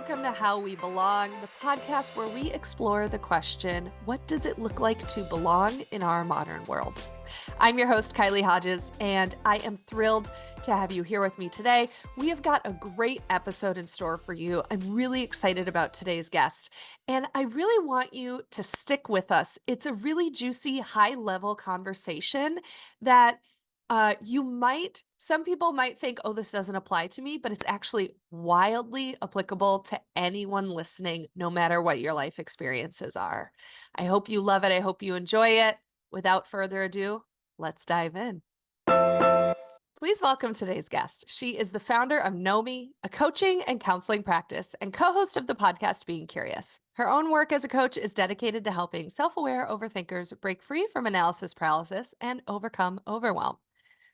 welcome to How We Belong, the podcast where we explore the question, what does it look like to belong in our modern world? I'm your host, Kylie Hodges, and I am thrilled to have you here with me today. We have got a great episode in store for you. I'm really excited about today's guest, and I really want you to stick with us. It's a really juicy, high-level conversation that some people might think, oh, this doesn't apply to me, but it's actually wildly applicable to anyone listening, no matter what your life experiences are. I hope you love it. I hope you enjoy it. Without further ado, let's dive in. Please welcome today's guest. She is the founder of Knomii, a coaching and counseling practice, and co-host of the podcast Being Curious. Her own work as a coach is dedicated to helping self-aware overthinkers break free from analysis paralysis and overcome overwhelm.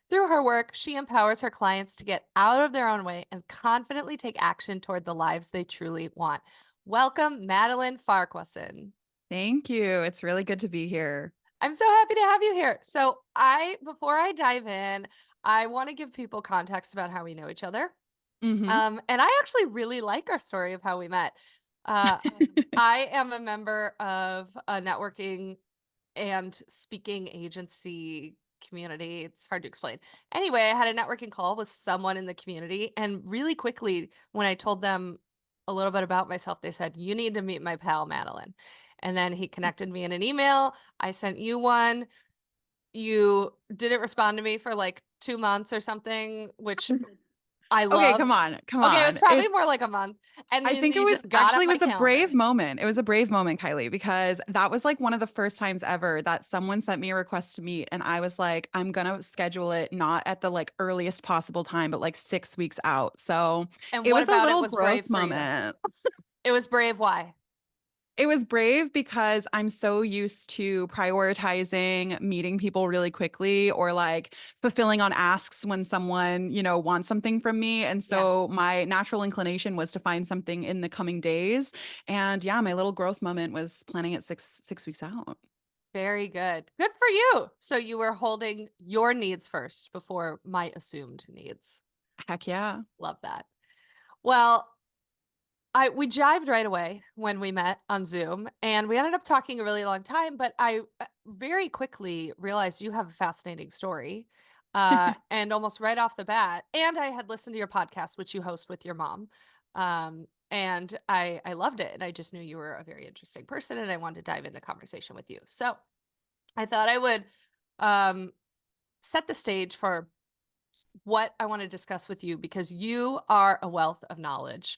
Through her work, she empowers her clients to get out of their own way and confidently take action toward the lives they truly want. Welcome, Madeline Farquharson. Thank you. It's really good to be here. I'm so happy to have you here. So before I dive in, I want to give people context about how we know each other. And I actually really like our story of how we met. I am a member of a networking and speaking agency community. It's hard to explain. Anyway, I had a networking call with someone in the community, and really quickly, when I told them a little bit about myself, they said, "You need to meet my pal, Madeline." And then he connected me in an email. I sent you one. You didn't respond to me for like 2 months or something, which I loved. Okay, come on. Okay, it was probably more like a month. And I then think it you was just got actually on my was a calendar. brave moment. It was a brave moment, Kylie, because that was like one of the first times ever that someone sent me a request to meet. And I was like, I'm gonna schedule it not at the like earliest possible time, but like 6 weeks out. So And it what was a about it little was growth brave for you? moment. It was brave. Why? It was brave because I'm so used to prioritizing meeting people really quickly or like fulfilling on asks when someone, wants something from me. And so my natural inclination was to find something in the coming days. And yeah, my little growth moment was planning it six weeks out. Very good. Good for you. So you were holding your needs first before my assumed needs. Heck yeah. Love that. Well, we jived right away when we met on Zoom, and we ended up talking a really long time, but I very quickly realized you have a fascinating story. And almost right off the bat, and I had listened to your podcast, which you host with your mom. And I loved it. And I just knew you were a very interesting person, and I wanted to dive into conversation with you. So I thought I would um, set the stage for what I want to discuss with you because you are a wealth of knowledge.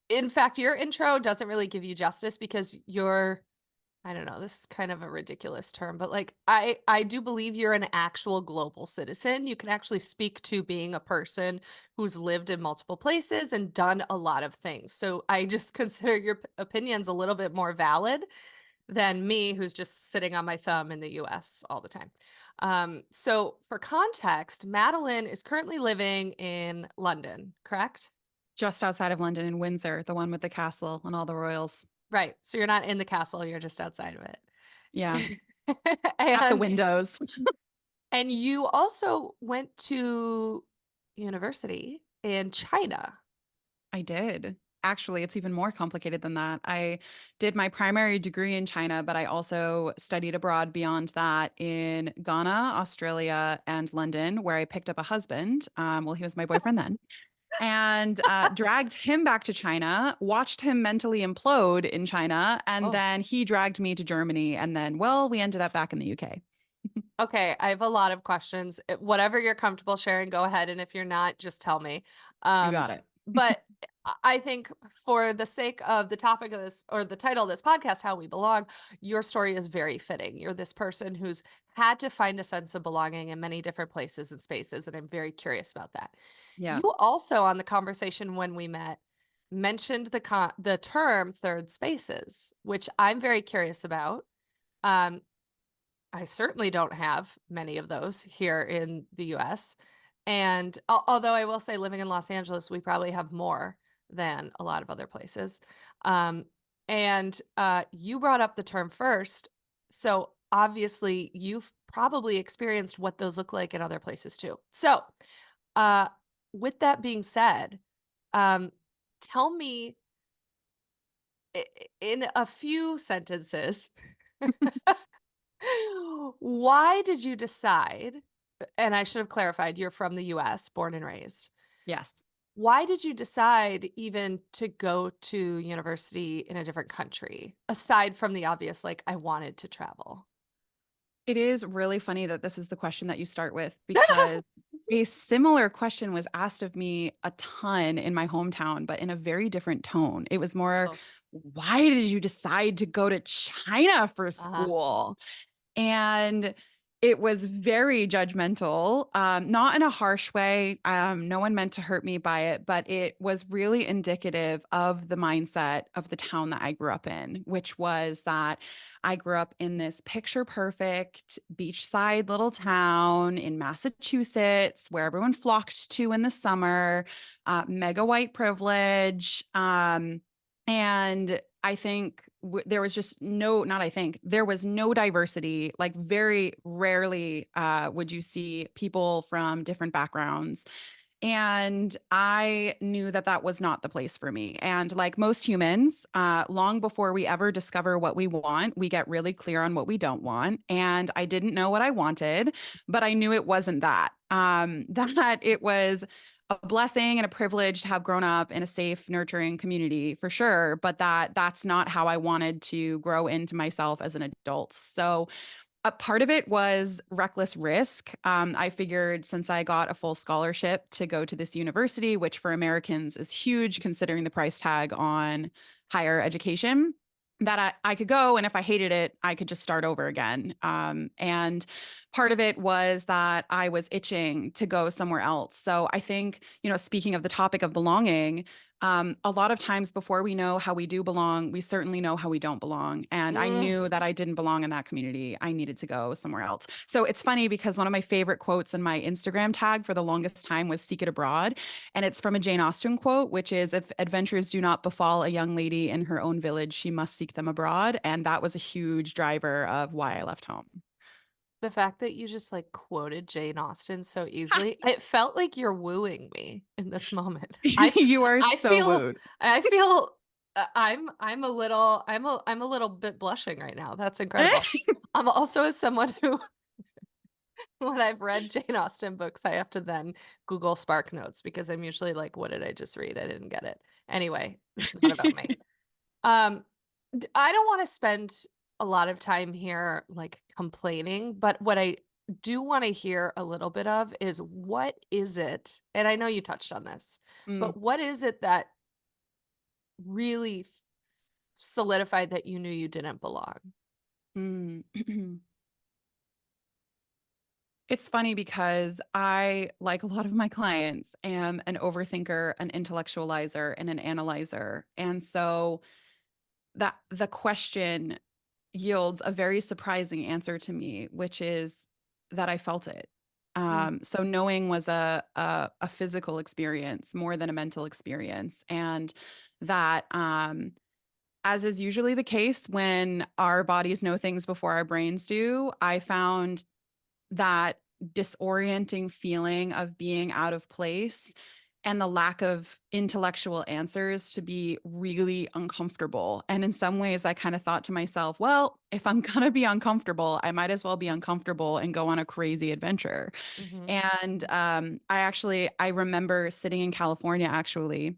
In fact, your intro doesn't really give you justice because I don't know, this is kind of a ridiculous term, but like I do believe you're an actual global citizen. You can actually speak to being a person who's lived in multiple places and done a lot of things. So I just consider your opinions a little bit more valid than me, who's just sitting on my thumb in the US all the time. So for context, Madeline is currently living in London, correct? Just outside of London in Windsor, the one with the castle and all the royals. Right. So you're not in the castle, you're just outside of it. Yeah. At the and windows. and you also went to university in China. I did. Actually, it's even more complicated than that. I did my primary degree in China, but I also studied abroad beyond that in Ghana, Australia, and London, where I picked up a husband. Well, he was my boyfriend then, and dragged him back to China, watched him mentally implode in China, and Oh. then he dragged me to Germany. And then, well, we ended up back in the UK. Okay, I have a lot of questions. Whatever you're comfortable sharing, go ahead. And if you're not, just tell me. You got it. But I think for the sake of the topic of this or the title of this podcast, How We Belong, your story is very fitting. You're this person who's had to find a sense of belonging in many different places and spaces. And I'm very curious about that. Yeah. You also, on the conversation when we met, mentioned the term third spaces, which I'm very curious about. Um, I certainly don't have many of those here in the US. And although I will say living in Los Angeles, we probably have more than a lot of other places. And you brought up the term first. So obviously you've probably experienced what those look like in other places too. So uh, with that being said, um, tell me in a few sentences, why did you decide, and I should have clarified, you're from the US, born and raised. Yes. Why did you decide even to go to university in a different country, aside from the obvious, like, I wanted to travel? It is really funny that this is the question that you start with because a similar question was asked of me a ton in my hometown, but in a very different tone. It was more, Oh, why did you decide to go to China for uh-huh. school? And it was very judgmental, not in a harsh way. No one meant to hurt me by it, but it was really indicative of the mindset of the town that I grew up in, which was that I grew up in this picture perfect beachside little town in Massachusetts where everyone flocked to in the summer, mega white privilege. And I think there was just no, not I think, there was no diversity. Like, very rarely would you see people from different backgrounds. And I knew that that was not the place for me. And like most humans, long before we ever discover what we want, we get really clear on what we don't want. And I didn't know what I wanted, but I knew it wasn't that. That it was a blessing and a privilege to have grown up in a safe, nurturing community for sure, but that's not how I wanted to grow into myself as an adult. So a part of it was reckless risk. I figured since I got a full scholarship to go to this university, which for Americans is huge considering the price tag on higher education, that I could go. And if I hated it, I could just start over again. And part of it was that I was itching to go somewhere else. So I think, speaking of the topic of belonging, a lot of times before we know how we do belong, we certainly know how we don't belong. And I Mm, knew that I didn't belong in that community. I needed to go somewhere else. So it's funny because one of my favorite quotes in my Instagram tag for the longest time was "Seek it abroad." And it's from a Jane Austen quote, which is, "If adventures do not befall a young lady in her own village, she must seek them abroad." And that was a huge driver of why I left home. the fact that you just, like, quoted Jane Austen so easily, it felt like you're wooing me in this moment. You are I so feel wooed. I feel, I'm a little bit blushing right now. That's incredible. I'm also as someone who when I've read Jane Austen books, I have to then Google Spark Notes because I'm usually like, "What did I just read? I didn't get it." Anyway, it's not about me. Um, I don't wanna spend a lot of time here, like, complaining, but what I do wanna hear a little bit of is what is it, and I know you touched on this, Mm, but what is it that really solidified that you knew you didn't belong? mm. It's funny because I, like a lot of my clients, am an overthinker, an intellectualizer, and an analyzer. And so that the question yields a very surprising answer to me, which is that I felt it. Mm, So knowing was a physical experience more than a mental experience, and that as is usually the case when our bodies know things before our brains do, I found that disorienting feeling of being out of place and the lack of intellectual answers to be really uncomfortable. And in some ways, I kind of thought to myself, well, if I'm going to be uncomfortable, I might as well be uncomfortable and go on a crazy adventure. mhm, And I remember sitting in California, actually,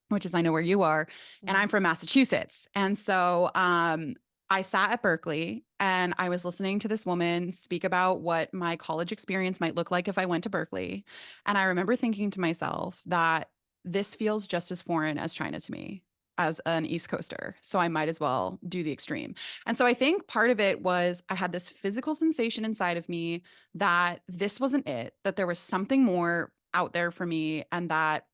which is I know where you are, and mhm, I'm from Massachusetts. And so I sat at Berkeley and I was listening to this woman speak about what my college experience might look like if I went to Berkeley. And I remember thinking to myself that this feels just as foreign as China to me as an East Coaster. So I might as well do the extreme. And so I think part of it was I had this physical sensation inside of me that this wasn't it, that there was something more out there for me, and that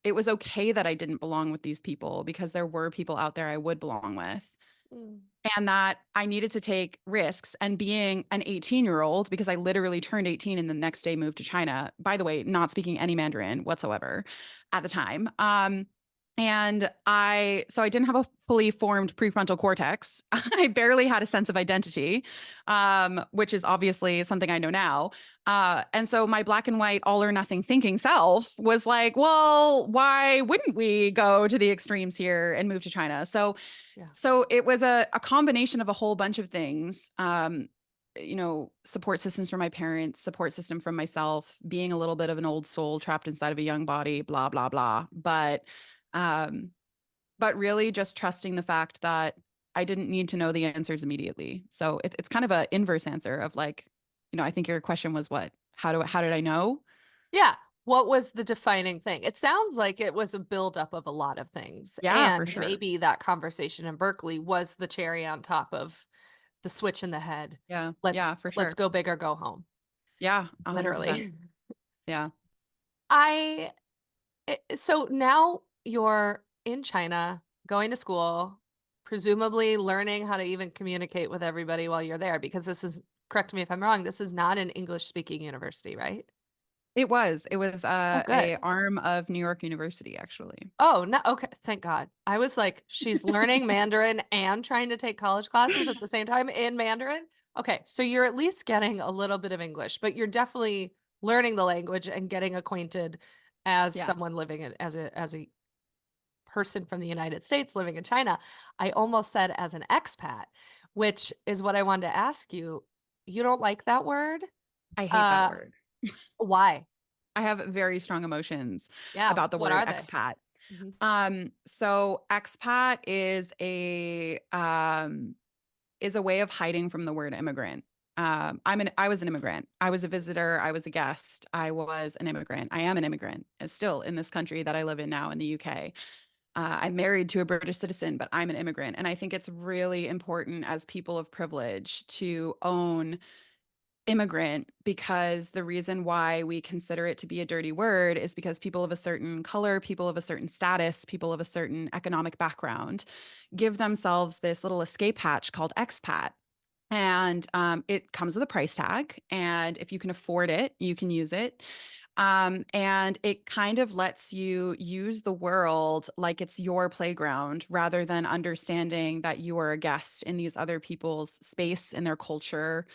it was okay that I didn't belong with these people because there were people out there I would belong with. mm, And that I needed to take risks. And being an 18-year-old, because I literally turned 18 and the next day moved to China, by the way, not speaking any Mandarin whatsoever at the time. And I didn't have a fully formed prefrontal cortex. I barely had a sense of identity, which is obviously something I know now. And so my black and white, all or nothing thinking self was like, well, why wouldn't we go to the extremes here and move to China? Yeah. So it was a combination of a whole bunch of things. Support systems from my parents, support system from myself, being a little bit of an old soul trapped inside of a young body, blah, blah, blah. Um, but really just trusting the fact that I didn't need to know the answers immediately. So it's kind of an inverse answer of like, I think your question was what? How did I know? Yeah. What was the defining thing? It sounds like it was a buildup of a lot of things. Yeah, for And sure. maybe that conversation in Berkeley was the cherry on top of the switch in the head. Yeah, Let's yeah, for let's sure. go big or go home. Yeah, 100%. Literally. Yeah. I so now you're in China, going to school, presumably learning how to even communicate with everybody while you're there, because this is, correct me if I'm wrong, this is not an English speaking university, right? It was. It was Oh, good. a arm of New York University, actually. Oh, no. Okay. Thank God. I was like, she's learning Mandarin and trying to take college classes at the same time in Mandarin. Okay. So you're at least getting a little bit of English, but you're definitely learning the language and getting acquainted as Yes. someone living in, as a person from the United States living in China. I almost said as an expat, which is what I wanted to ask you. You don't like that word? I hate that Uh, word. why? I have very strong emotions Yeah. about the What word are they? expat. Mhm. So expat is a way of hiding from the word immigrant. I was an immigrant. I was a visitor. I was a guest. I was an immigrant. I am an immigrant, still in this country that I live in now in the UK. I'm married to a British citizen, but I'm an immigrant. And I think it's really important as people of privilege to own immigrant because the reason why we consider it to be a dirty word is because people of a certain color, people of a certain status, people of a certain economic background give themselves this little escape hatch called expat. And it comes with a price tag. And if you can afford it, you can use it. And it kind of lets you use the world like it's your playground rather than understanding that you are a guest in these other people's space, in their culture,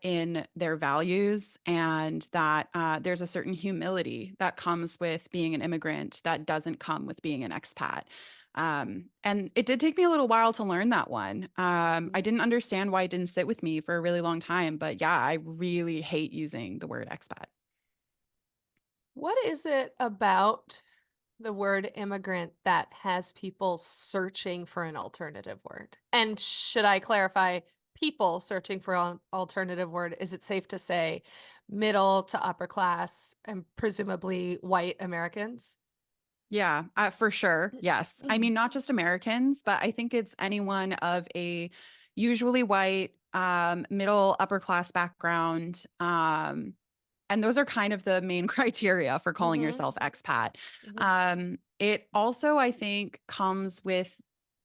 in their values, and that there's a certain humility that comes with being an immigrant that doesn't come with being an expat. And it did take me a little while to learn that one. I didn't understand why it didn't sit with me for a really long time, but yeah, I really hate using the word expat. What is it about the word immigrant that has people searching for an alternative word? And should I clarify, people searching for an alternative word, is it safe to say middle to upper class and presumably white Americans? Yeah, for sure. Yes. I mean, not just Americans, but I think it's anyone of a usually white, middle upper class background. And those are kind of the main criteria for calling Mm-hmm. yourself expat. Mm-hmm. It also, I think, comes with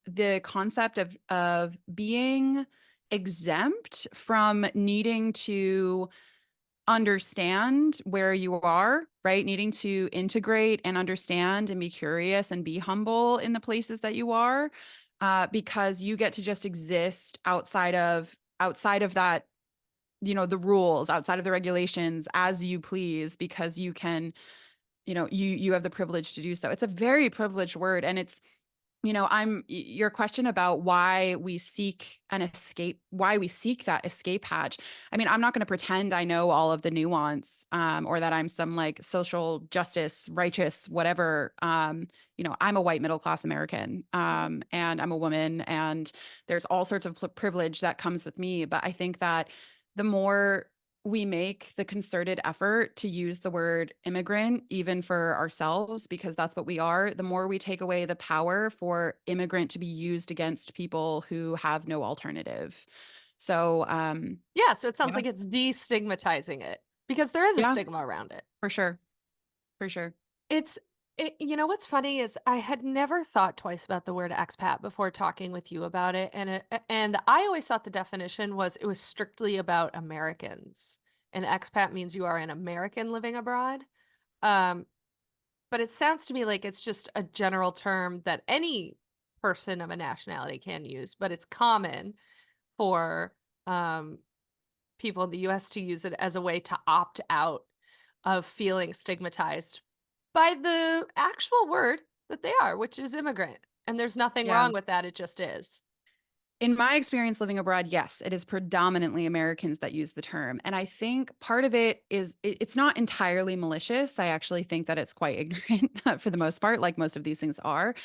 the concept of being exempt from needing to understand where you are, right? Needing to integrate and understand and be curious and be humble in the places that you are, because you get to just exist outside of that, the rules, outside of the regulations, as you please, because you can, you have the privilege to do so. It's a very privileged word, and it's your question about why we seek an escape, why we seek that escape hatch. I mean, I'm not going to pretend I know all of the nuance, or that I'm some like social justice, righteous, whatever. I'm a white middle class American, and I'm a woman, and there's all sorts of privilege that comes with me. But I think that the more we make the concerted effort to use the word immigrant, even for ourselves, because that's what we are, the more we take away the power for immigrant to be used against people who have no alternative. So, Yeah, so it sounds yeah, like it's destigmatizing it because there is a yeah, stigma around it. for sure, for sure. It's what's funny is I had never thought twice about the word expat before talking with you about it, and I always thought the definition was it was strictly about Americans. And expat means you are an American living abroad. Um, But it sounds to me like it's just a general term that any person of a nationality can use, but it's common for um, people in the US to use it as a way to opt out of feeling stigmatized by the actual word that they are, which is immigrant. And there's nothing Yeah. wrong with that. It just is. In my experience living abroad, yes, it is predominantly Americans that use the term. And I think part of it is it's not entirely malicious. I actually think that it's quite ignorant for the most part, like most of these things are.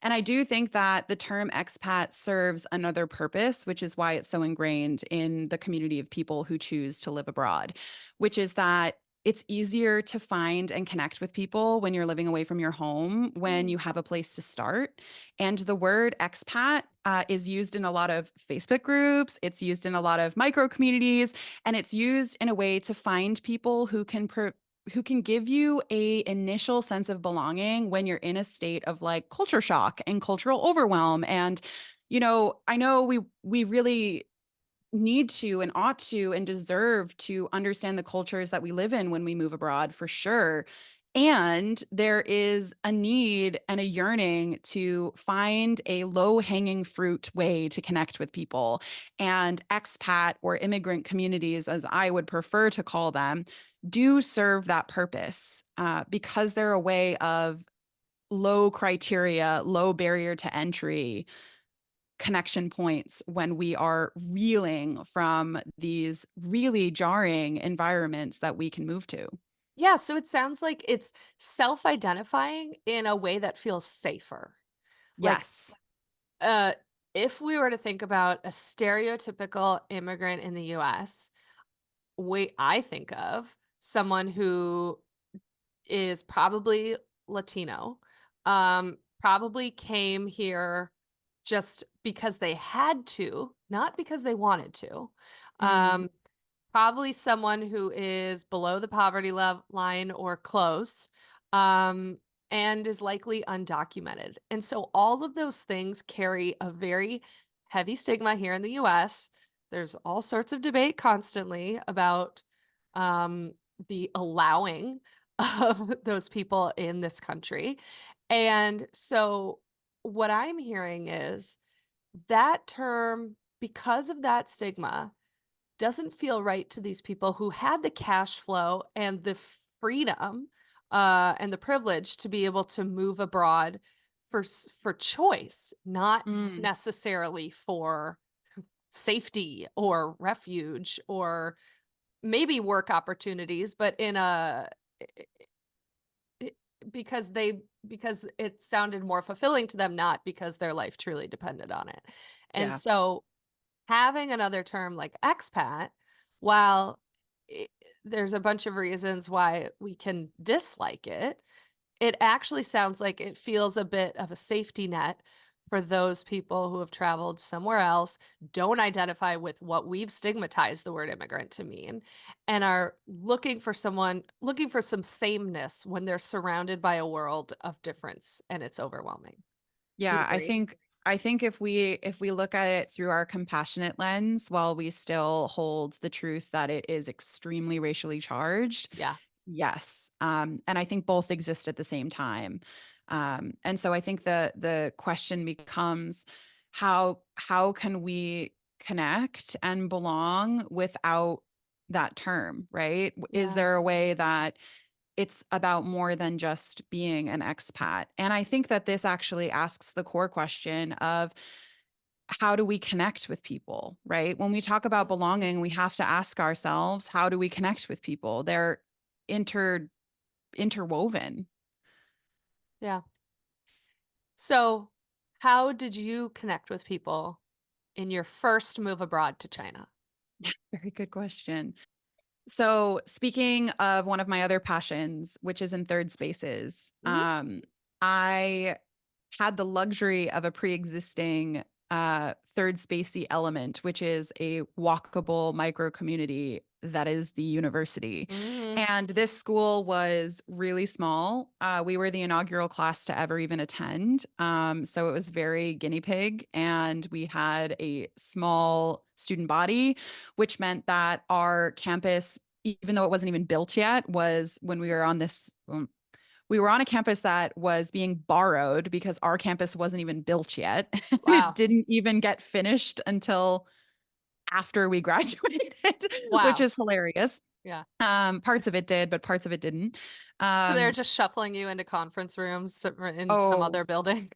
And I do think that the term expat serves another purpose, which is why it's so ingrained in the community of people who choose to live abroad, which is that it's easier to find and connect with people when you're living away from your home, when Mm. you have a place to start. And the word expat is used in a lot of Facebook groups, it's used in a lot of micro communities, and it's used in a way to find people who can give you a initial sense of belonging when you're in a state of like culture shock and cultural overwhelm. And I know we really need to and ought to and deserve to understand the cultures that we live in when we move abroad, for sure. And there is a need and a yearning to find a low hanging fruit way to connect with people. And expat or immigrant communities, as I would prefer to call them, do serve that purpose because they're a way of low criteria, low barrier to entry connection points when we are reeling from these really jarring environments that we can move to. Yeah. So it sounds like it's self identifying in a way that feels safer. Like, Yes. uh, if we were to think about a stereotypical immigrant in the US, I think of someone who is probably Latino, probably came here just because they had to, not because they wanted to. Mm, Um, Probably someone who is below the poverty line or close, um, and is likely undocumented. And so all of those things carry a very heavy stigma here in the US. There's all sorts of debate constantly about um, the allowing of those people in this country. And so what I'm hearing is that term, because of that stigma, doesn't feel right to these people who had the cash flow and the freedom, and the privilege to be able to move abroad for choice, not mm, necessarily for safety or refuge or maybe work opportunities, but in a I because it sounded more fulfilling to them, not because their life truly depended on it. And yeah. so having another term like expat, while I there's a bunch of reasons why we can dislike it, it actually sounds like it feels a bit of a safety net for those people who have traveled somewhere else, don't identify with what we've stigmatized the word immigrant to mean, and are looking for some sameness when they're surrounded by a world of difference, and it's overwhelming. Do you Yeah, agree? I think if we look at it through our compassionate lens while we still hold the truth that it is extremely racially charged, Yeah. yes. And I think both exist at the same time. And so I think the question becomes how can we connect and belong without that term, right? Is Yeah. there a way that it's about more than just being an expat? And I think that this actually asks the core question of how do we connect with people, right? When we talk about Mhm. belonging, we have to ask ourselves, how do we connect with people? They're inter interwoven. Yeah. So, how did you connect with people in your first move abroad to China? Very good question. So, speaking of one of my other passions, which is in third spaces, Mhm. I had the luxury of a pre-existing third spacey element, which is a walkable micro community that is the university. Mhm. And this school was really small. We were the inaugural class to ever even attend. So it was very guinea pig, and we had a small student body, which meant that our campus, even though it wasn't even built yet, was when we were on this. we were on a campus that was being borrowed because our campus wasn't even built yet. It Wow. didn't even get finished until after we graduated, which Wow. is hilarious. Yeah. Parts of it did, but parts of it didn't. So they're Um, just shuffling you into conference rooms in some oh, other building.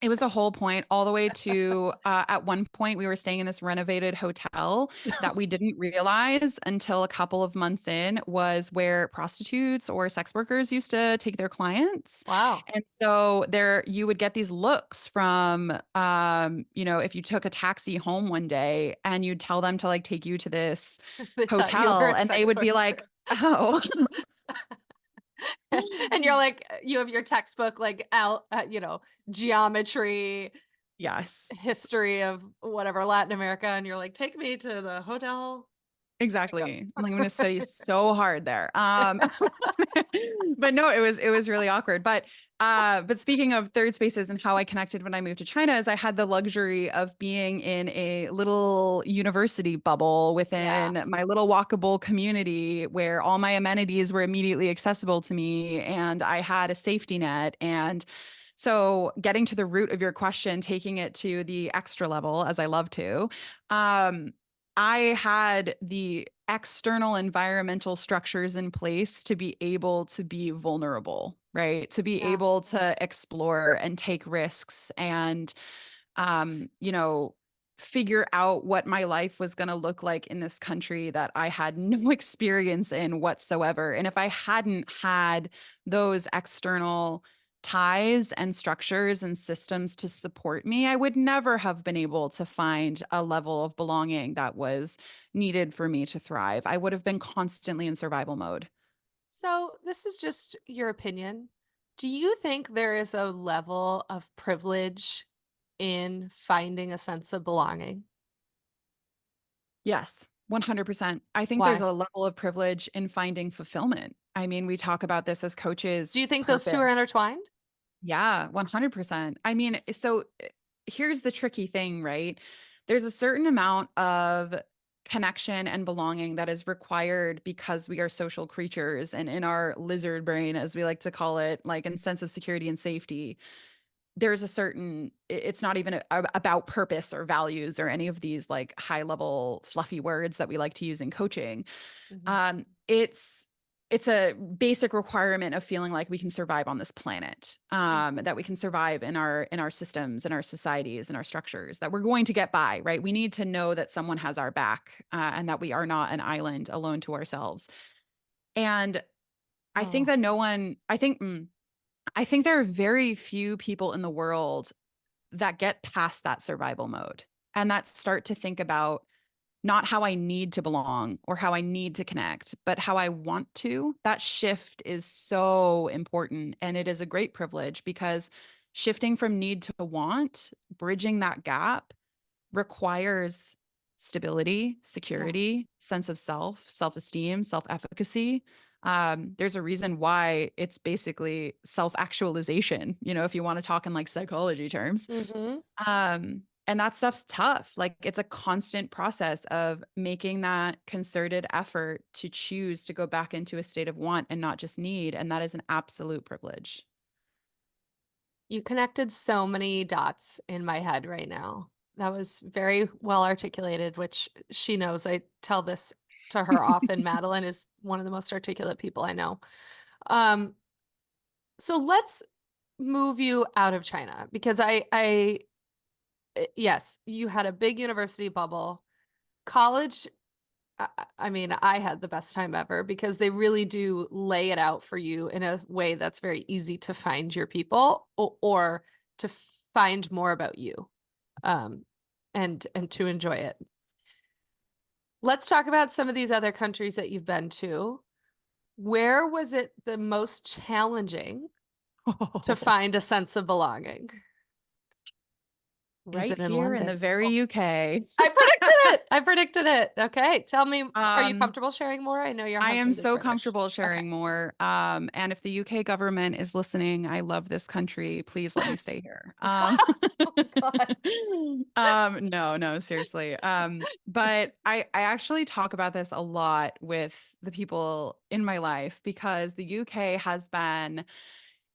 it was a whole point, all the way to at one point we were staying in this renovated hotel that we didn't realize until a couple of months in was where prostitutes or sex workers used to take their clients. Wow. And so there you would get these looks from if you took a taxi home one day and you'd tell them to like take you to this They thought you were hotel a and they sex would be worker. like, "Oh." And you're like, you have your textbook, like, out, geometry, Yes. history of whatever, Latin America. And you're like, take me to the hotel. Exactly. I'm like, I'm going to study so hard there. But no, it was really awkward. But speaking of third spaces and how I connected when I moved to China is I had the luxury of being in a little university bubble Yeah. within my little walkable community where all my amenities were immediately accessible to me and I had a safety net. And so getting to the root of your question, taking it to the extra level, as I love to, um, I had the external environmental structures in place to be able to be vulnerable, right? To be Yeah. able to explore and take risks and, um, you know, figure out what my life was going to look like in this country that I had no experience in whatsoever. And if I hadn't had those external ties and structures and systems to support me, I would never have been able to find a level of belonging that was needed for me to thrive. I would have been constantly in survival mode. So this is just your opinion. Do you think there is a level of privilege in finding a sense of belonging? Yes, 100%. I think there's Why? a level of privilege in finding fulfillment. I mean, we talk about this as Do you coaches, think those two are purpose. intertwined? Yeah, 100%. I mean, here's the tricky thing, right? There's a certain amount of connection and belonging that is required because we are social creatures and in our lizard brain, as we like to call it, like in sense of security and safety, there's a certain, it's not even about purpose or values or any of these like high level fluffy words that we like to use in coaching. Mhm. It's a basic requirement of feeling like we can survive on this planet, Mhm. that we can survive in our systems, in our societies, in our structures, that we're going to get by, right? We need to know that someone has our back, and that we are not an island alone to ourselves. And I think Oh, that no one, I think there are very few people in the world that get past that survival mode and that start to think about not how I need to belong or how I need to connect, but how I want to. That shift is so important. And it is a great privilege because shifting from need to want, bridging that gap requires stability, yeah. security, sense of self, self esteem, self efficacy. There's a reason why it's basically self actualization, if you want to talk in like psychology terms. Hmm. And that stuff's tough. Like it's a constant process of making that concerted effort to choose to go back into a state of want and not just need. And that is an absolute privilege. You connected so many dots in my head right now. That was very well articulated, which she knows. I tell this to her often. Madeline is one of the most articulate people I know. Um, so let's move you out of China because yes, you had a big university bubble. College, I mean, I had the best time ever because they really do lay it out for you in a way that's very easy to find your people or to find more about you, um, and to enjoy it. Let's talk about some of these other countries that you've been to. Where was it the most challenging to find a sense of belonging? Is Right it in here in the London? very Oh, UK. I predicted it. I predicted it. Okay. Tell me, are you um, comfortable sharing more? I know your I am husband is so British. comfortable Okay. sharing more. And if the UK government is listening, I love this country. Please let me stay here. Oh God. No, no, seriously. But I actually talk about this a lot with the people in my life because the UK has been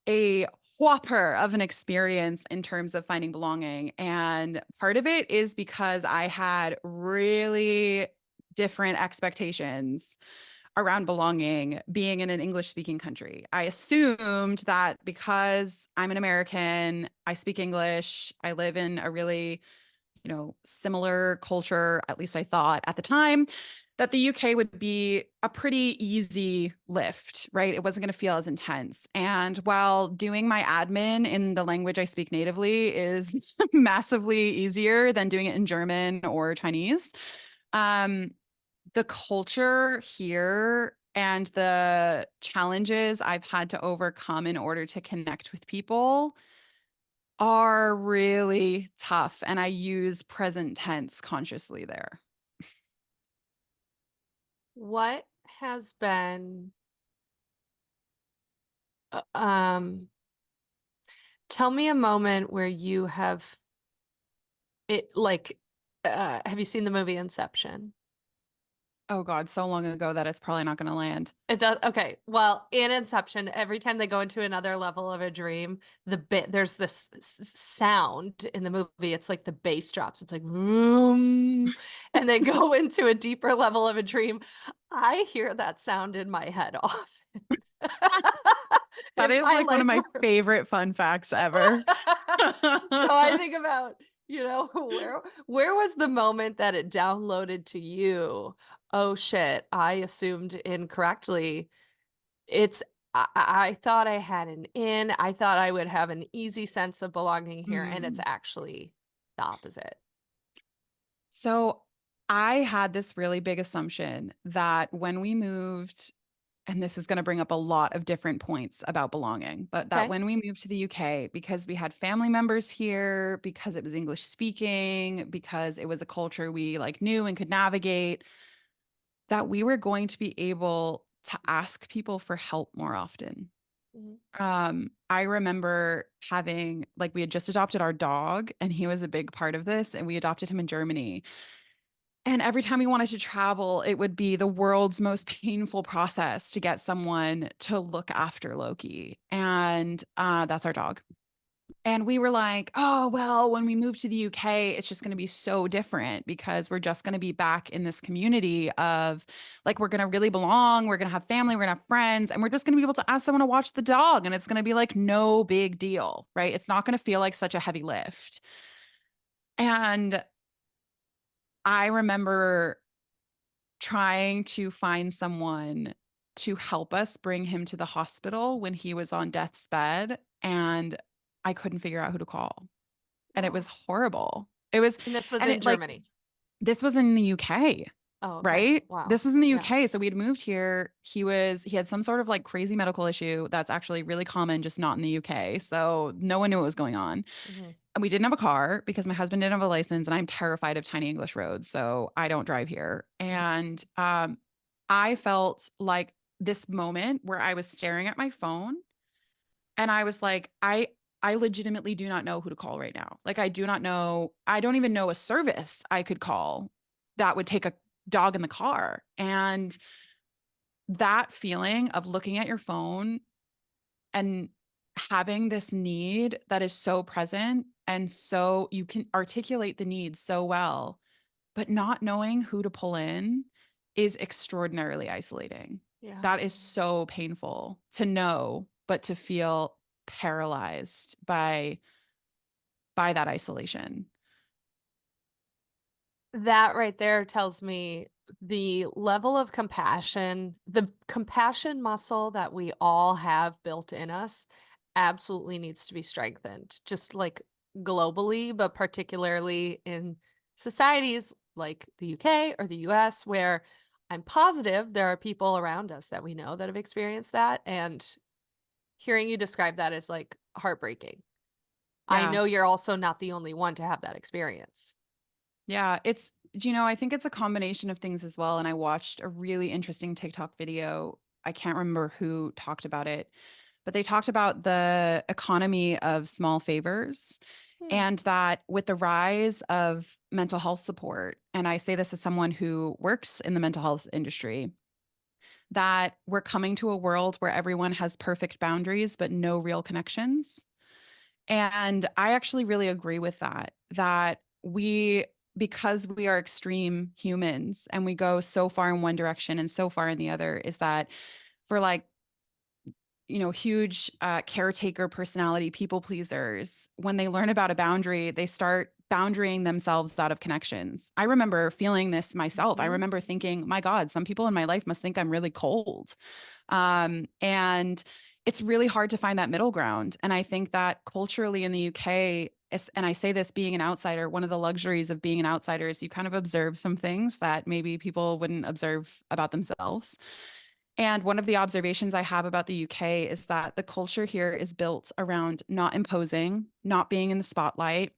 a whopper of an experience in terms of finding belonging. And part of it is because I had really different expectations around belonging being in an English speaking country. I assumed that because I'm an American, I speak English, I live in a really, similar culture, at least I thought at the time, that the UK would be a pretty easy lift, right? It wasn't going to feel as intense. And while doing my admin in the language I speak natively is massively easier than doing it in German or Chinese, um, the culture here and the challenges I've had to overcome in order to connect with people are really tough. And I use present tense consciously there. What has been, uh, um, tell me a moment where you have have you seen the movie Inception? Oh God, so long ago that it's probably not going to land. It does. Okay. Well, in Inception, every time they go into another level of a dream, there's this sound in the movie. It's like the bass drops. It's like vroom, and they go into a deeper level of a dream. I hear that sound in my head often. That In is my like one of life my work. favorite fun facts ever. So I think about, where was the moment that it downloaded to you? Oh shit, I assumed incorrectly. It's I thought I had an in. I thought I would have an easy sense of belonging here, and it's Hmm. actually the opposite. So I had this really big assumption that when we moved, and this is going to bring up a lot of different points about belonging, but that Okay. when we moved to the UK, because we had family members here, because it was English speaking, because it was a culture we like knew and could navigate, that we were going to be able to ask people for help more often. Mhm. I remember having like we had just adopted our dog and he was a big part of this and we adopted him in Germany. And every time we wanted to travel, it would be the world's most painful process to get someone to look after Loki. And that's our dog. And we were like, oh, well, when we move to the UK, it's just going to be so different because we're just going to be back in this community of like, we're going to really belong. We're going to have family. We're going to have friends. And we're just going to be able to ask someone to watch the dog. And it's going to be like no big deal, right? It's not going to feel like such a heavy lift. And I remember trying to find someone to help us bring him to the hospital when he was on death's bed. And I couldn't figure out who to call. And it was Oh, horrible. It was, and this was and in it like, Germany. this was in the UK, Oh, okay. right? Wow. This was in the Yeah. UK. So we had moved here. He had some sort of like crazy medical issue that's actually really common, just not in the UK. So no one knew what was going on. Hmm. And we didn't have a car because my husband didn't have a license and I'm terrified of tiny English roads. So I don't drive here. And I felt like this moment where I was staring at my phone and I was like, I legitimately do not know who to call right now. Like I do not know, I don't even know a service I could call that would take a dog in the car. And that feeling of looking at your phone and having this need that is so present and so you can articulate the need so well, but not knowing who to pull in is extraordinarily isolating. Yeah. That is so painful to know, but to feel paralyzed by that isolation. That right there tells me the level of compassion, the compassion muscle that we all have built in us absolutely needs to be strengthened, just like globally, but particularly in societies like the UK or the US, where I'm positive there are people around us that we know that have experienced that. And hearing you describe that is like heartbreaking. I Yeah. know you're also not the only one to have that experience. Yeah, I think it's a combination of things as well. And I watched a really interesting TikTok video. I can't remember who talked about it, but they talked about the economy of small favors Hmm. and that with the rise of mental health support, and I say this as someone who works in the mental health industry, that we're coming to a world where everyone has perfect boundaries, but no real connections. And I actually really agree with that, that because we are extreme humans and we go so far in one direction and so far in the other, is that for like, huge caretaker personality, people pleasers, when they learn about a boundary, they start boundarying themselves out of connections. I remember feeling this myself. I Mhm. remember thinking, my God, some people in my life must think I'm really cold. And it's really hard to find that middle ground. And I think that culturally in the UK, and I say this being an outsider, one of the luxuries of being an outsider is you kind of observe some things that maybe people wouldn't observe about themselves. And one of the observations I have about the UK is that the culture here is built around not imposing, not being in the spotlight,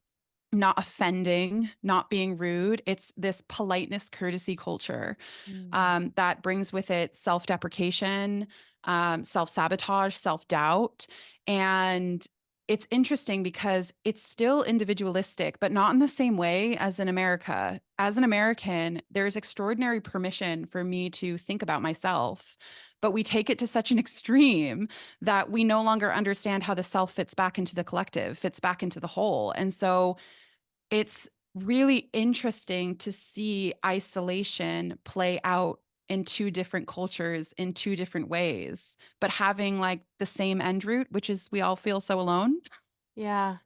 not offending, not being rude. It's this politeness, courtesy culture Mm. that brings with it self-deprecation, self-sabotage, self-doubt. And it's interesting because it's still individualistic, but not in the same way as in America. As an American, there's extraordinary permission for me to think about myself, but we take it to such an extreme that we no longer understand how the self fits back into the collective, fits back into the whole. And so it's really interesting to see isolation play out in two different cultures in two different ways, but having like the same end root, which is we all feel so alone. Yeah.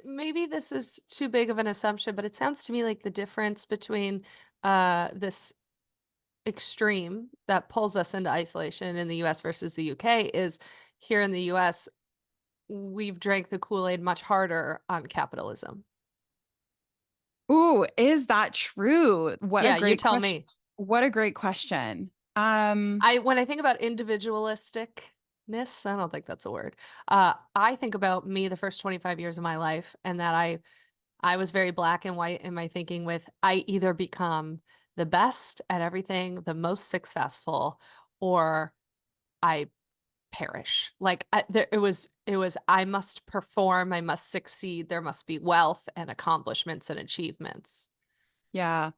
Maybe this is too big of an assumption, but it sounds to me like the difference between this extreme that pulls us into isolation in the US versus the UK is here in the US, we've drank the Kool-Aid much harder on capitalism. Ooh, is that true? What a Yeah, you great tell question. me. What a great question. Um, When I think about individualisticness, I don't think that's a word. I think about me the first 25 years of my life and that I was very black and white in my thinking with I either become the best at everything, the most successful, or I perish. It was I must perform, I must succeed, there must be wealth and accomplishments and achievements. yeah.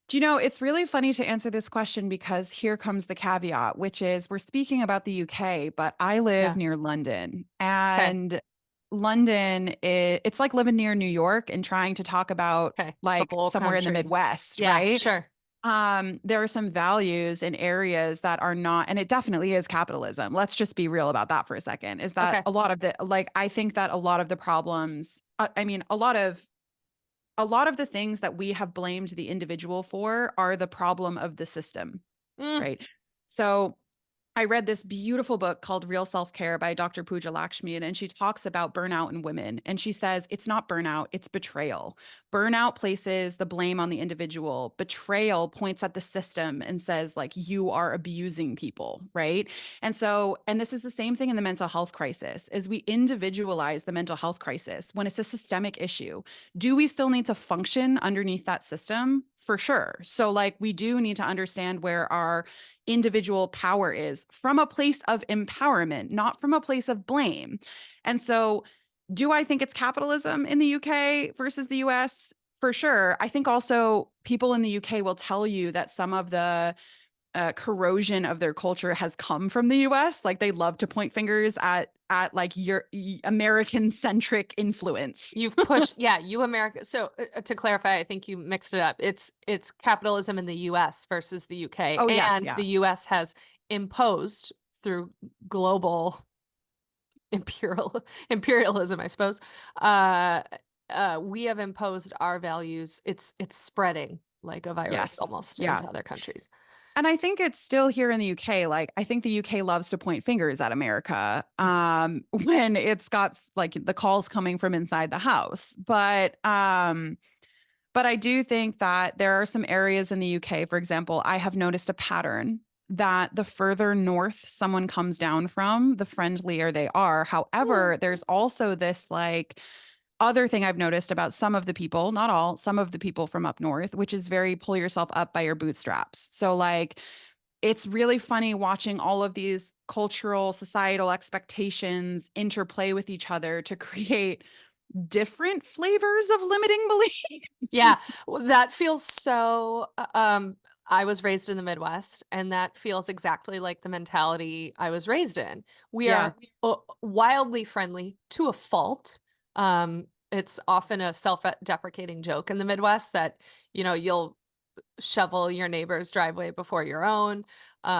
Do you know, it's really funny to answer this question because here comes the caveat, which is we're speaking about the UK, but I live Yeah. near London. Okay. And it's like living near New York and trying to talk about Okay. The like whole somewhere in the country. Midwest, Yeah, right? sure. There are some values in areas that are not, and it definitely is capitalism. Let's just be real about that for a second. Is that Okay. a lot of the, like, I think that a lot of the problems, I mean, a lot of the things that we have blamed the individual for are the problem of the system, Mm, right? So I read this beautiful book called Real Self Care by Dr. Pooja Lakshmi, and she talks about burnout in women. And she says it's not burnout, it's betrayal. Burnout places the blame on the individual. Betrayal points at the system and says, like, you are abusing people, right? And this is the same thing in the mental health crisis, is we individualize the mental health crisis when it's a systemic issue. Do we still need to function underneath that system? For sure. So, like, we do need to understand where our individual power is from a place of empowerment, not from a place of blame. And so, do I think it's capitalism in the UK versus the US? For sure. I think also people in the UK will tell you that some of the corrosion of their culture has come from the US. Like they love to point fingers at like your American centric influence. you've pushed, yeah, you America. So to clarify, I think you mixed it up. It's capitalism in the US versus the UK, Oh yes, and yeah. the US has imposed through global imperialism, I suppose. Uh, we have imposed our values. It's spreading like a virus Yes. almost Yeah. into other countries. And I think it's still here in the UK. Like, I think the UK loves to point fingers at America when it's got like the calls coming from inside the house. But I do think that there are some areas in the UK, for example, I have noticed a pattern that the further north someone comes down from, the friendlier they are. However, there's also this like other thing I've noticed about some of the people, not all, some of the people from up north, which is very pull yourself up by your bootstraps. So, like, it's really funny watching all of these cultural, societal expectations interplay with each other to create different flavors of limiting beliefs. Yeah, well, that feels so. I was raised in the Midwest, and that feels exactly like the mentality I was raised in. We Yeah. are wildly friendly to a fault. It's often a self-deprecating joke in the Midwest that, you'll shovel your neighbor's driveway before your own.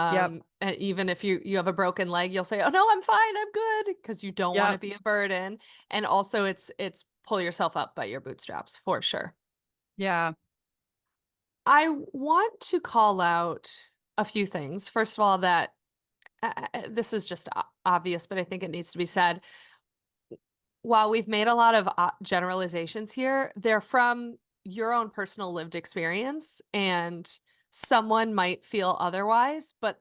Yep. And even if you have a broken leg, you'll say, "Oh no, I'm fine, I'm good," because you don't want to Yep. be a burden. And also it's pull yourself up by your bootstraps for sure. Yeah. I want to call out a few things. First of all, that this is just obvious, but I think it needs to be said. While we've made a lot of generalizations here, they're from your own personal lived experience, and someone might feel otherwise. But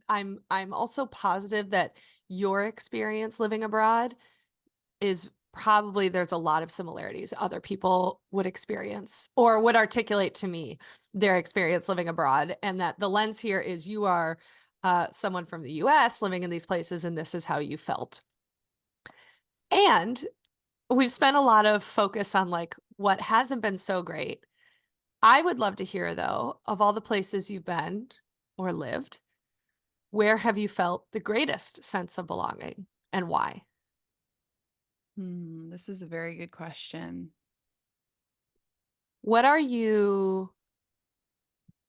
I'm also positive that your experience living abroad is probably there's a lot of similarities other people would experience or would articulate to me their experience living abroad, and that the lens here is you are someone from the US living in these places, and this is how you felt. And we've spent a lot of focus on like what hasn't been so great. I would love to hear though, of all the places you've been or lived, where have you felt the greatest sense of belonging and why? This is a very good question. What are you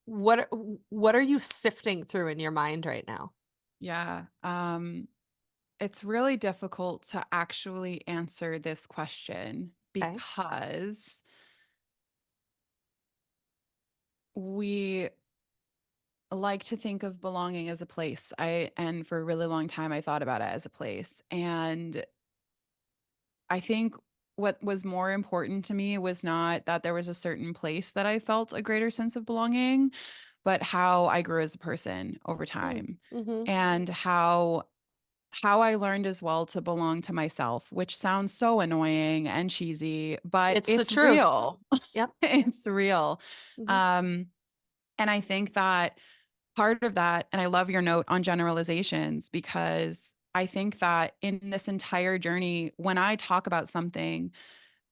what what are you sifting through in your mind right now? Yeah. It's really difficult to actually answer this question Okay. because we like to think of belonging as a place. And for a really long time I thought about it as a place. And I think what was more important to me was not that there was a certain place that I felt a greater sense of belonging, but how I grew as a person over Mm, time mhm. and how I learned as well to belong to myself, which sounds so annoying and cheesy, but It's the it's truth. real. Yep. It's real. Mhm. Um, and I think that part of that, and I love your note on generalizations because I think that in this entire journey, when I talk about something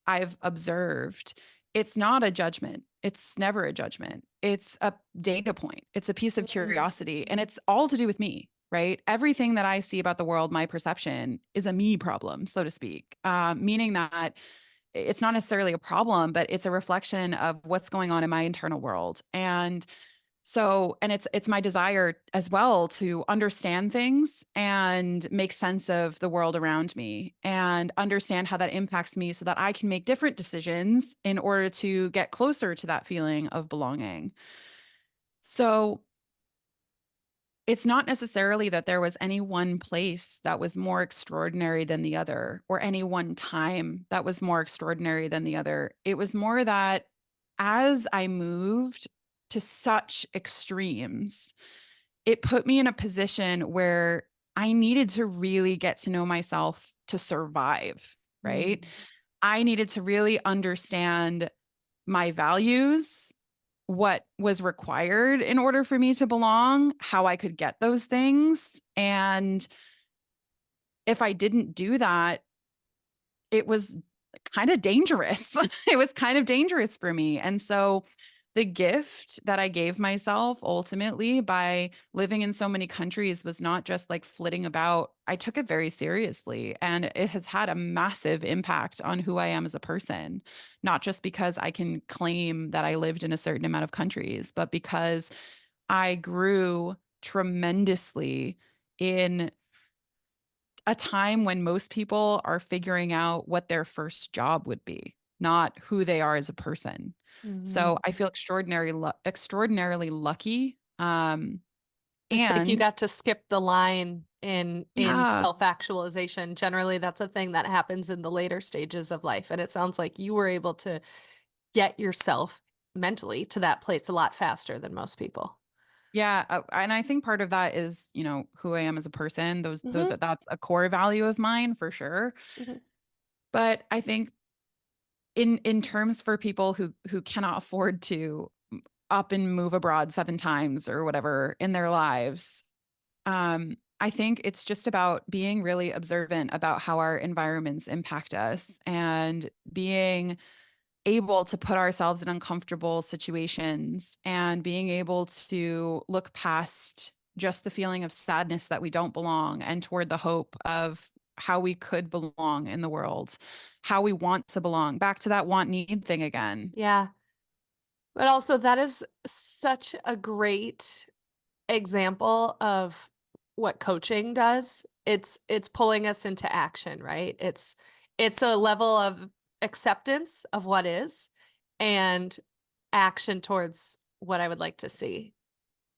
I've observed, it's not a judgment. It's never a judgment. It's a data point. It's a piece of Mhm. curiosity, and it's all to do with me, right? Everything that I see about the world, my perception, is a me problem, so to speak, meaning that it's not necessarily a problem, but it's a reflection of what's going on in my internal world. And it's my desire as well to understand things and make sense of the world around me and understand how that impacts me so that I can make different decisions in order to get closer to that feeling of belonging. So it's not necessarily that there was any one place that was more extraordinary than the other or any one time that was more extraordinary than the other. It was more that as I moved to such extremes, it put me in a position where I needed to really get to know myself to survive, right? Mm. I needed to really understand my values, what was required in order for me to belong, how I could get those things. And if I didn't do that, it was kind of dangerous. It was kind of dangerous for me. And so the gift that I gave myself ultimately by living in so many countries was not just like flitting about. I took it very seriously, and it has had a massive impact on who I am as a person, not just because I can claim that I lived in a certain amount of countries, but because I grew tremendously in a time when most people are figuring out what their first job would be, not who they are as a person. So Mhm. I feel extraordinarily lucky. It's like you And got to skip the line in yeah, self-actualization. Generally, that's a thing that happens in the later stages of life, and it sounds like you were able to get yourself mentally to that place a lot faster than most people. yeah, and I think part of that is, who I am as a person. Mhm, That's a core value of mine for sure. mhm. But I think in terms for people who cannot afford to up and move abroad 7 times or whatever in their lives, I think it's just about being really observant about how our environments impact us and being able to put ourselves in uncomfortable situations and being able to look past just the feeling of sadness that we don't belong and toward the hope of how we could belong in the world, how we want to belong. Back to that want need thing again. Yeah. But also, that is such a great example of what coaching does. It's pulling us into action, right? It's a level of acceptance of what is and action towards what I would like to see.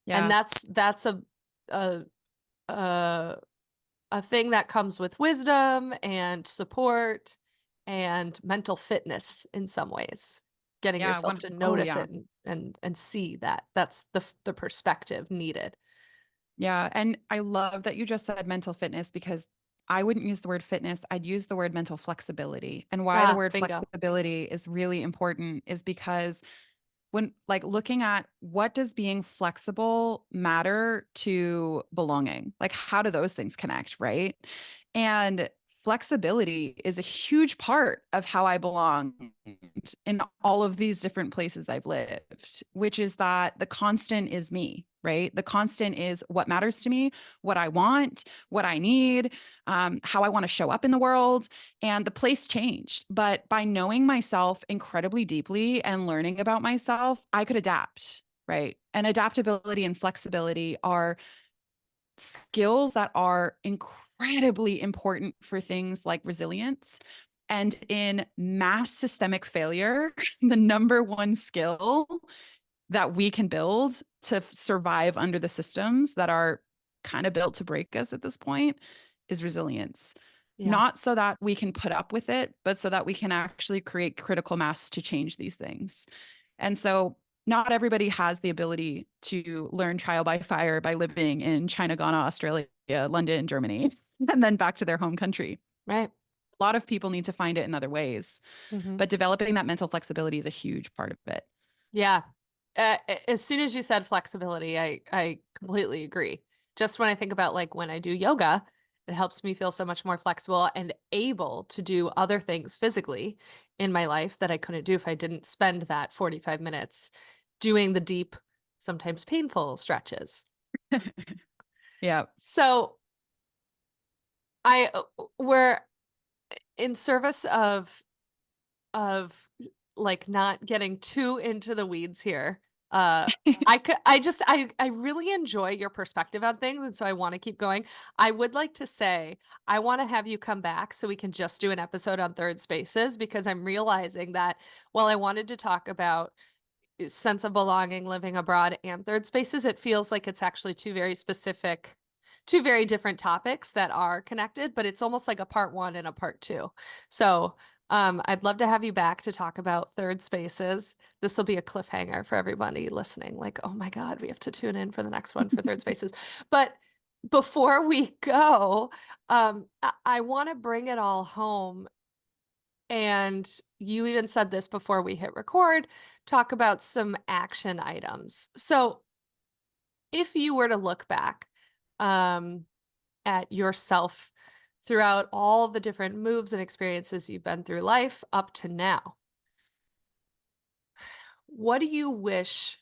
And Yeah. that's a a a thing that comes with wisdom and support and mental fitness in some ways. Getting Yeah. yourself to Oh, notice yeah. it and see that that's the perspective needed. Yeah. And I love that you just said mental fitness because I wouldn't use the word fitness. I'd use the word mental flexibility. And why the Ah, word bingo. flexibility is really important is because when like looking at what does being flexible matter to belonging? Like how do those things connect, right? And flexibility is a huge part of how I belong in all of these different places I've lived, which is that the constant is me, right? The constant is what matters to me, what I want, what I need, how I want to show up in the world. And the place changed. But by knowing myself incredibly deeply and learning about myself, I could adapt, right? And adaptability and flexibility are skills that are incredibly important for things like resilience. And in mass systemic failure, the number one skill that we can build to survive under the systems that are kind of built to break us at this point is resilience. Yeah. Not so that we can put up with it, but so that we can actually create critical mass to change these things. And so, not everybody has the ability to learn trial by fire by living in China, Ghana, Australia, London, Germany, and then back to their home country. Right. A lot of people need to find it in other ways, Hmm. but developing that mental flexibility is a huge part of it. Yeah. As soon as you said flexibility, I completely agree. Just when I think about like when I do yoga, it helps me feel so much more flexible and able to do other things physically in my life that I couldn't do if I didn't spend that 45 minutes doing the deep, sometimes painful stretches. Yeah. So I we're in service of like not getting too into the weeds here. Uh I really enjoy your perspective on things and so I want to keep going. I would like to say I want to have you come back so we can just do an episode on third spaces because I'm realizing that while I wanted to talk about sense of belonging living abroad and third spaces, it feels like it's actually two very specific, two very different topics that are connected, but it's almost like a part one and a part two. So I'd love to have you back to talk about third spaces. This will be a cliffhanger for everybody listening. Like, oh my God, we have to tune in for the next one for third spaces. But before we go, I want to bring it all home. And you even said this before we hit record, talk about some action items. So if you were to look back um, at yourself throughout all the different moves and experiences you've been through life up to now, what do you wish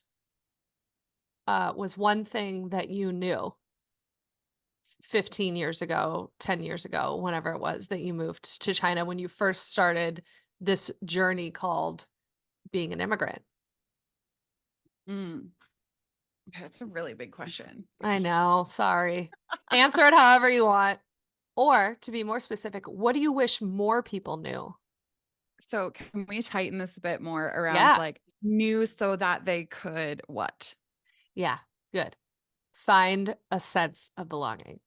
was one thing that you knew 15 years ago, 10 years ago, whenever it was that you moved to China when you first started this journey called being an immigrant? Mm. Okay, that's a really big question. I know, sorry. Answer it however you want. Or to be more specific, what do you wish more people knew? So, can we tighten this a bit more around Yeah. like new so that they could what? Yeah. Good. Find a sense of belonging.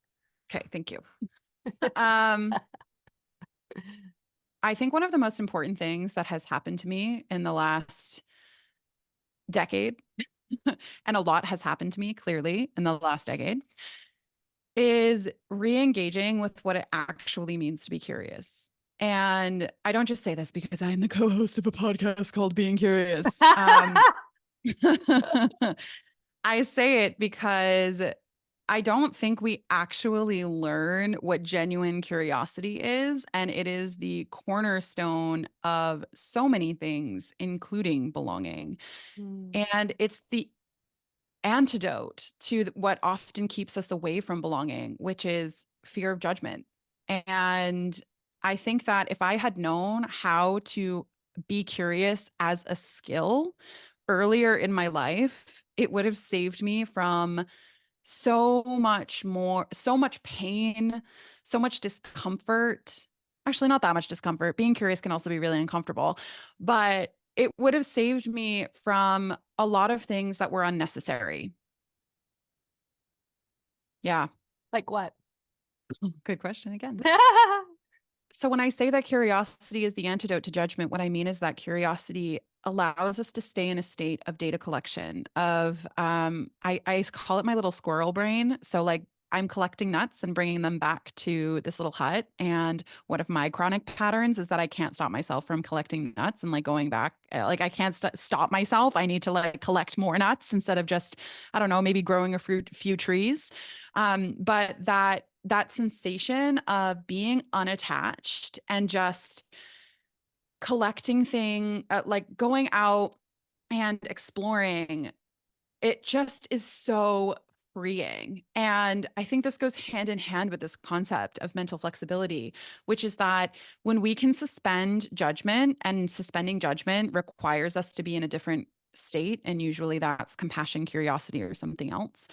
Okay, thank you. Um, I think one of the most important things that has happened to me in the last decade, and a lot has happened to me clearly in the last decade, is re-engaging with what it actually means to be curious. And I don't just say this because I'm the co-host of a podcast called Being Curious. I say it because I don't think we actually learn what genuine curiosity is, and it is the cornerstone of so many things, including belonging. Mm. And it's the antidote to what often keeps us away from belonging, which is fear of judgment. And I think that if I had known how to be curious as a skill earlier in my life, it would have saved me from so much pain, so much discomfort. Actually, not that much discomfort. Being curious can also be really uncomfortable, but it would have saved me from a lot of things that were unnecessary. Yeah, Like what? good question again. So when I say that curiosity is the antidote to judgment, what I mean is that curiosity allows us to stay in a state of data collection of I call it my little squirrel brain. So like I'm collecting nuts and bringing them back to this little hut. And one of my chronic patterns is that I can't stop myself from collecting nuts and like going back. Like I can't stop myself. I need to like collect more nuts instead of just, I don't know, maybe growing a few trees. But that sensation of being unattached and just like going out and exploring, it just is so freeing. And I think this goes hand in hand with this concept of mental flexibility, which is that when we can suspend judgment, and suspending judgment requires us to be in a different state, and usually that's compassion, curiosity, or something else.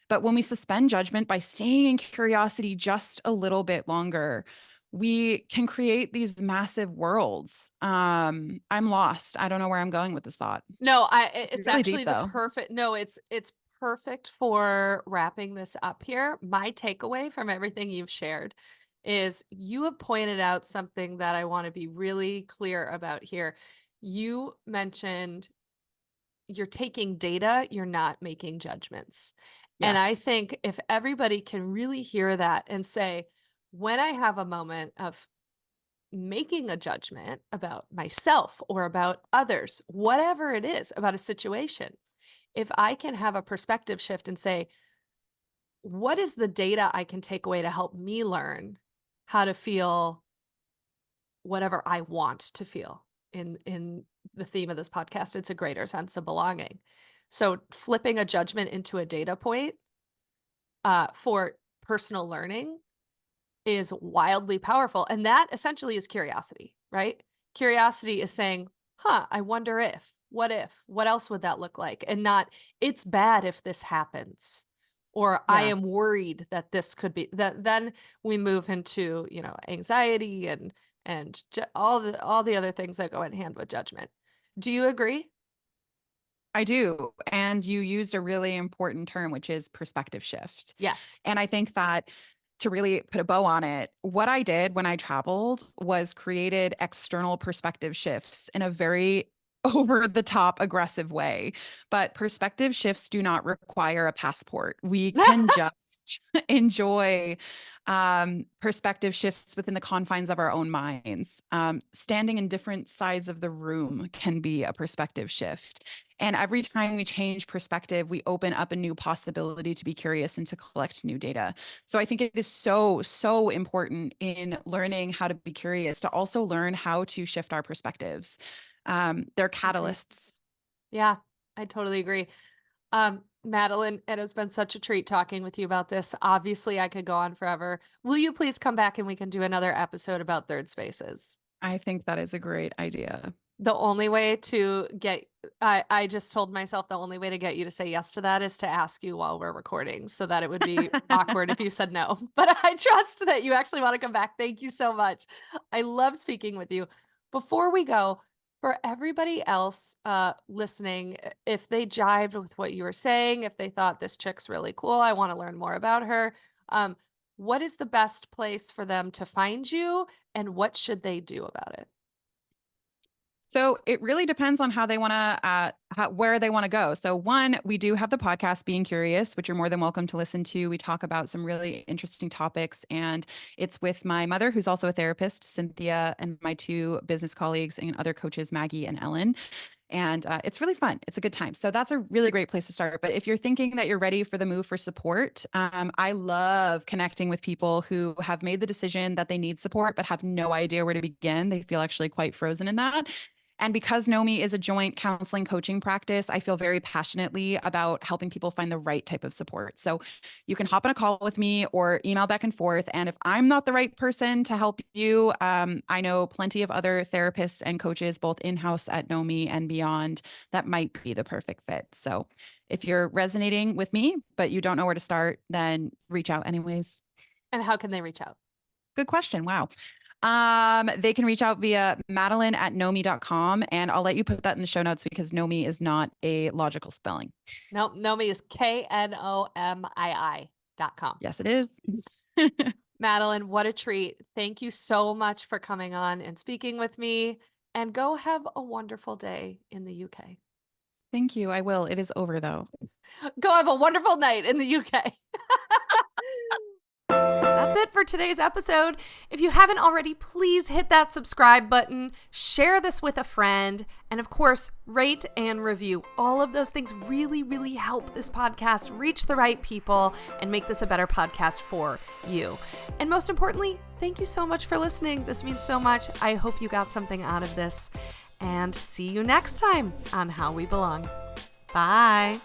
But when we suspend judgment by staying in curiosity just a little bit longer, we can create these massive worlds. I'm lost. I don't know where I'm going with this thought. No, It's it's really deep actually the though. perfect, no, it's perfect for wrapping this up here. My takeaway from everything you've shared is you have pointed out something that I want to be really clear about here. You mentioned you're taking data, you're not making judgments. And I Yes. think if everybody can really hear that and say, when I have a moment of making a judgment about myself or about others, whatever it is about a situation, if I can have a perspective shift and say, what is the data I can take away to help me learn how to feel whatever I want to feel in the theme of this podcast, it's a greater sense of belonging. So flipping a judgment into a data point for personal learning is wildly powerful. And that essentially is curiosity, right? Curiosity is saying, huh, I wonder if, what else would that look like? And not, it's bad if this happens. Or I Yeah. am worried that this could be that then we move into, anxiety and all the other things that go in hand with judgment. Do you agree? I do. And you used a really important term, which is perspective shift. Yes. And I think that to really put a bow on it, what I did when I traveled was created external perspective shifts in a very over the top aggressive way. But perspective shifts do not require a passport. We can just enjoy perspective shifts within the confines of our own minds. Standing in different sides of the room can be a perspective shift. And every time we change perspective, we open up a new possibility to be curious and to collect new data. So I think it is so, so important in learning how to be curious to also learn how to shift our perspectives. They're Agreed. catalysts. Yeah, I totally agree. Madeline, it has been such a treat talking with you about this. Obviously, I could go on forever. Will you please come back and we can do another episode about third spaces? I think that is a great idea. The only way to get, I just told myself the only way to get you to say yes to that is to ask you while we're recording so that it would be awkward if you said no. But I trust that you actually want to come back. Thank you so much. I love speaking with you. Before we go, for everybody else listening, if they jived with what you were saying, if they thought this chick's really cool, I want to learn more about her. Um, what is the best place for them to find you and what should they do about it? So it really depends on how they want to, where they want to go. So one, we do have the podcast Being Curious, which you're more than welcome to listen to. We talk about some really interesting topics, and it's with my mother, who's also a therapist, Cynthia, and my two business colleagues and other coaches, Maggie and Ellen. And it's really fun. It's a good time. So that's a really great place to start. But if you're thinking that you're ready for the move for support, I love connecting with people who have made the decision that they need support, but have no idea where to begin. They feel actually quite frozen in that. And because Knomii is a joint counseling coaching practice, I feel very passionately about helping people find the right type of support. So you can hop on a call with me or email back and forth. And if I'm not the right person to help you, I know plenty of other therapists and coaches, both in-house at Knomii and beyond, that might be the perfect fit. So if you're resonating with me, but you don't know where to start, then reach out anyways. And how can they reach out? Good question. Wow. They can reach out via Madeline@Knomii.com, and I'll let you put that in the show notes because Knomii is not a logical spelling. Nope, Knomii is KNOMII.com. Yes, it is. Madeline, what a treat. Thank you so much for coming on and speaking with me, and go have a wonderful day in the UK. Thank you. I will. It is over though. Go have a wonderful night in the UK. That's it for today's episode. If you haven't already, please hit that subscribe button, share this with a friend, and of course, rate and review. All of those things really, really help this podcast reach the right people and make this a better podcast for you. And most importantly, thank you so much for listening. This means so much. I hope you got something out of this. And see you next time on How We Belong. Bye.